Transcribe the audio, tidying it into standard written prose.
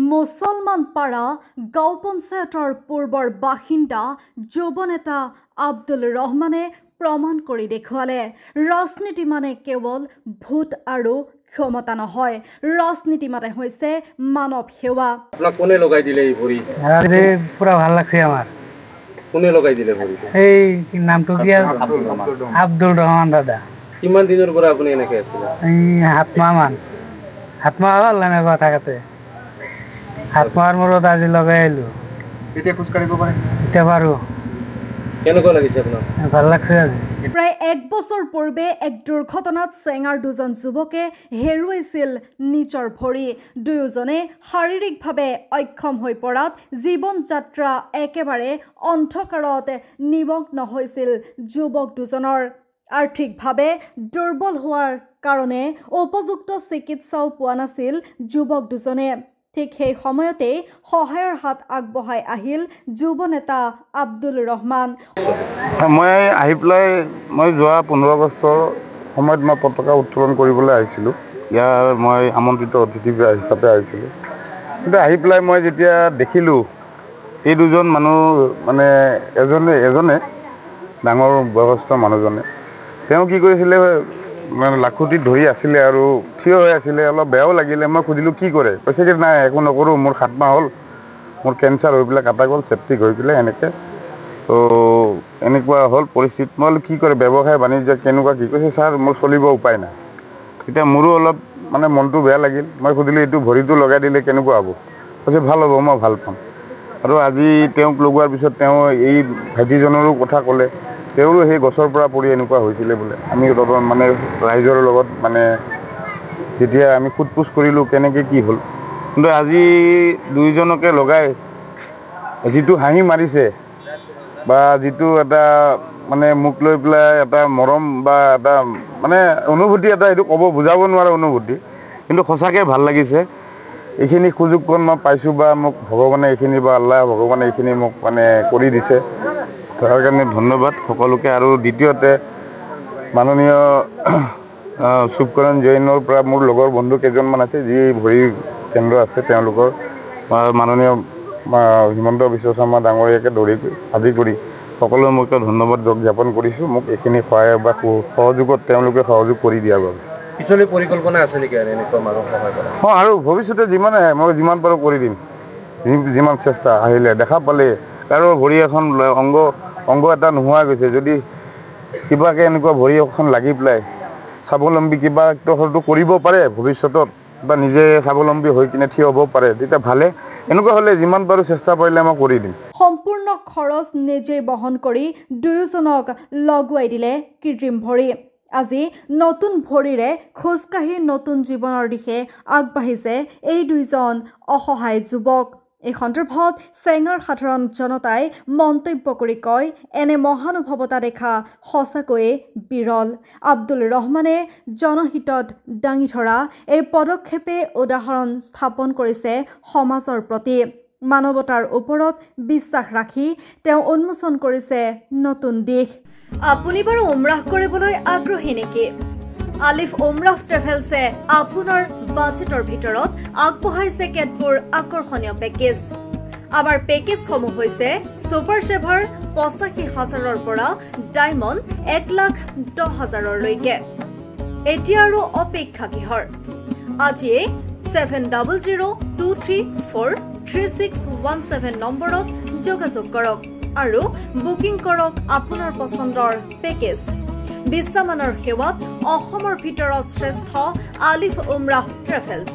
মুছলমান পাৰা গাঁও পঞ্চায়তৰ পূৰ্বৰ বাসিন্দা যুৱ নেতা আব্দুল ৰহমানে প্ৰমাণ কৰি দেখুৱালে ৰাজনীতি মানে কেৱল ভোট আৰু ক্ষমতা নহয়, ৰাজনীতি মানে হৈছে মানৱ সেৱা। আপোনাক কোনে লগাই দিলে এই ভৰি? আজি পুৰা ভাল লাগছে আমাৰ। কোনে লগাই দিলে ভৰি? এই নামটো কি? আব্দুল ৰহমান দাদা। কিমান দিনৰ পৰা আপুনি এনেকৈ আছিলে? এই 7 মাহ মান। 7 মাহ হ'ল এনেকুৱা থাকোঁতে। 7 মাহৰ মূৰত আজি লগাই আহিলোঁ। এতিয়া খোজ কাঢ়িব পাৰে? এতিয়া পাৰোঁ। কেনেকুৱা লাগিছে আপোনাৰ? ভাল লাগছে আজি। প্ৰায় 1 বছৰ পূৰ্বে এক দুৰ্ঘটনাত চেঙাৰ দুজন যুৱকে হেৰুৱাইছিল নিজৰ ভৰি। দুয়োজনে শাৰীৰিকভাৱে অক্ষম হৈ পৰাত জীৱন যাত্ৰা একেবাৰে অন্ধকাৰত নিমগ্ন হৈছিল যুৱক দুজনৰ। আৰ্থিকভাৱে দুৰ্বল হোৱাৰ কাৰণে উপযুক্ত চিকিৎসাও পোৱা নাছিল যুৱক দুজনে। ঠিক সেই সময়তেই সহায়ৰ হাত আগবঢ়াই আহিল যুৱ নেতা আব্দুল ৰহমান। মই আহি পেলাই মই যোৱা 15 আগষ্টৰ সময়ত মই পতাকা উত্তোলন কৰিবলৈ আহিছিলোঁ। ইয়াৰ মই আমন্ত্ৰিত অতিথি হিচাপে আহিছিলোঁ। কিন্তু আহি পেলাই মই যেতিয়া দেখিলোঁ এই দুজন মানুহ মানে এজনে ডাঙৰ বয়সস্থ মানুহজনে তেওঁ কি কৰিছিলে মানে লাখুটিত ধৰি আছিলে আৰু থিয় হৈ আছিলে। অলপ বেয়াও লাগিলে। মই সুধিলোঁ কি কৰে? কৈছে কি নাই একো নকৰোঁ, মোৰ 7 মাহ হ'ল, মোৰ কেঞ্চাৰ হৈ পেলাই কাটা গ'ল, চেপ্টিক হৈ পেলাই এনেকৈ তো এনেকুৱা হ'ল পৰিস্থিতি। মই কি কৰে ব্যৱসায় বাণিজ্য কেনেকুৱা কি? কৈছে ছাৰ মোৰ চলিব উপায় নাই। এতিয়া মোৰো অলপ মানে মনটো বেয়া লাগিল। মই সুধিলোঁ এইটো ভৰিটো লগাই দিলে কেনেকুৱা হ'ব? কৈছে ভাল হ'ব, মই ভাল পাম। আৰু আজি তেওঁক লগোৱাৰ পিছত তেওঁ এই ভাইটিজনৰো কথা ক'লে। তেওঁৰো সেই গছৰ পৰা পৰি এনেকুৱা হৈছিলে বোলে। আমি মানে ৰাইজৰ লগত মানে যেতিয়া আমি সোধ পোছ কৰিলোঁ কেনেকৈ কি হ'ল, কিন্তু আজি দুয়োজনকে লগাই যিটো হাঁহি মাৰিছে বা যিটো এটা মানে মোক লৈ পেলাই এটা মৰম বা এটা মানে অনুভূতি এটা এইটো ক'ব বুজাব নোৱাৰা অনুভূতি, কিন্তু সঁচাকৈ ভাল লাগিছে। এইখিনি সুযোগকণ মই পাইছোঁ বা মোক ভগৱানে এইখিনি বা আল্লাহ ভগৱানে এইখিনি মোক মানে কৰি দিছে, তাৰ কাৰণে ধন্যবাদ সকলোকে। আৰু দ্বিতীয়তে মাননীয় চুপকৰণ জৈনৰ পৰা মোৰ লগৰ বন্ধু কেইজনমান আছে যি ভৰি কেন্দ্ৰ আছে, তেওঁলোকৰ মাননীয় হিমন্ত বিশ্ব শৰ্মা ডাঙৰীয়াকে আদি কৰি সকলোৱে মোক ধন্যবাদ জ্ঞাপন কৰিছোঁ। মোক এইখিনি সহায় বা সহযোগত তেওঁলোকে সহযোগ কৰি দিয়াৰ বাবে। পিছলৈ পৰিকল্পনা আছে নেকি এনেকুৱা মানুহ সহায় কৰা? আৰু ভৱিষ্যতে যিমান আহে মই যিমান পাৰোঁ কৰি দিম। যিমান চেষ্টা আহিলে দেখা পালে কাৰো ভৰি এখন অংগ এটা নোহোৱা গৈছে, যদি কিবাকৈ এনেকুৱা ভৰি এখন লাগি পেলাই স্বাৱলম্বী কিবা হয়তো কৰিব পাৰে ভৱিষ্যতত বা নিজে স্বাৱলম্বী হৈ কিনে থিয় হ'ব পাৰে, তেতিয়া ভালে। এনেকুৱা হ'লে যিমান পাৰোঁ চেষ্টা কৰিলে মই কৰি দিম। সম্পূৰ্ণ খৰচ নিজেই বহন কৰি দুয়োজনক লগুৱাই দিলে কৃত্ৰিম ভৰি। আজি নতুন ভৰিৰে খোজকাঢ়ি নতুন জীৱনৰ দিশে আগবাঢ়িছে এই দুইজন অসহায় যুৱক। এই সন্দৰ্ভত চেঙাৰ সাধাৰণ জনতাই মন্তব্য কৰি কয়, এনে মহানুভৱতা দেখা সঁচাকৈয়ে বিৰল। আব্দুল ৰহমানে জনহিতত দাঙি ধৰা এই পদক্ষেপে উদাহৰণ স্থাপন কৰিছে সমাজৰ প্ৰতি। মানৱতাৰ ওপৰত বিশ্বাস ৰাখি তেওঁ উন্মোচন কৰিছে নতুন দিশ। আপুনি বাৰু উমৰাহ কৰিবলৈ আগ্ৰহী নেকি? আলিফ উমৰাহ ট্ৰেভেলছে আপোনাৰ বাজেটৰ ভিতৰত আগবঢ়াইছে কেতবোৰ আকৰ্ষণীয় পেকেজ। আমাৰ পেকেজসমূহ হৈছে ছুপাৰ চেভাৰ 85,000ৰ পৰা ডায়মণ্ড 1,10,000লৈকে। এতিয়া আৰু অপেক্ষা কিহৰ? আজিয়ে 7002343617 নম্বৰত যোগাযোগ কৰক আৰু বুকিং কৰক আপোনাৰ পচন্দৰ পেকেজ। বিশ্বমানৰ সেৱাত অসমৰ ভিতৰত শ্ৰেষ্ঠ আলিফ উমৰাহ ট্ৰেভেলছ।